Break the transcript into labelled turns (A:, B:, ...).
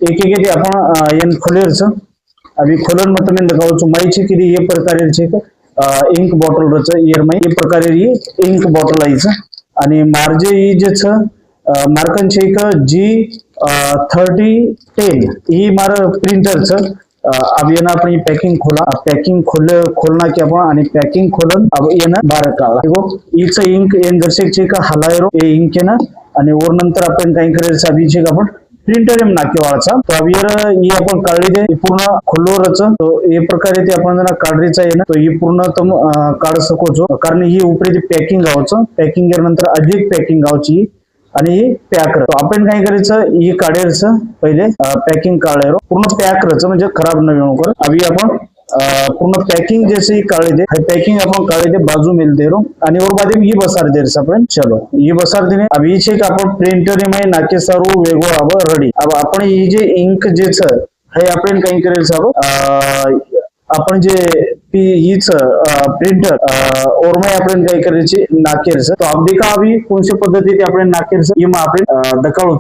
A: एक एक थी आपण एन खोलेर छ अभी खोलन में तमे देखाव छु माई छे कि ये प्रकार छे इंक बॉटल रच ईयर में ये प्रकार इंक बॉटल आई छ आणि मार्जे ई जे छ मार्कन छे का G3010 ही मार प्रिंटर छ अब ये ना अपनी पैकिंग खोला पैकिंग खोलना की आपण आणि पैकिंग खोलन अब ये ना बार काढा देखो ईच इंक एन दर्शक छे का हलायरो ए इंक है ना आणि वर नंतर आपण काय करायचं अभी छे का आपण प्रिंटर में नाके वाचा तो अब ये अपन काढली दे पूर्ण खुल्लो रच तो ये प्रकारे ते आपण जरा काढरीचा आहे ना तो ये पूर्ण तुम काढ सको छो कारण ही उपरी पैकिंग आवच पैकिंग नंतर अधिक पैकिंग आवची आणि पॅक तो आपण काय करायचं ही काढायचं पहिले पैकिंग काढायरो पूर्ण पॅक रच म्हणजे खराब न होकर अभी आपण पूर्ण पैकिंग जैसे ही काढे दे पैकिंग अपन काढे दे बाजू मिल दे रो आणि और बाद में ये बसार दे अपन चलो ये बसार देने अब ये छे कि आपण प्रिंटर में नाके सारू वेगो अब रेडी अब आपण ही जे इंक जे छ हे आपण काय करायचं आपण जे हीच प्रिंटर और में आपण काय करायची नाकेर तो आप देखा अभी कोणत्या पद्धतीने आपण नाकेर ये आपण दकाळू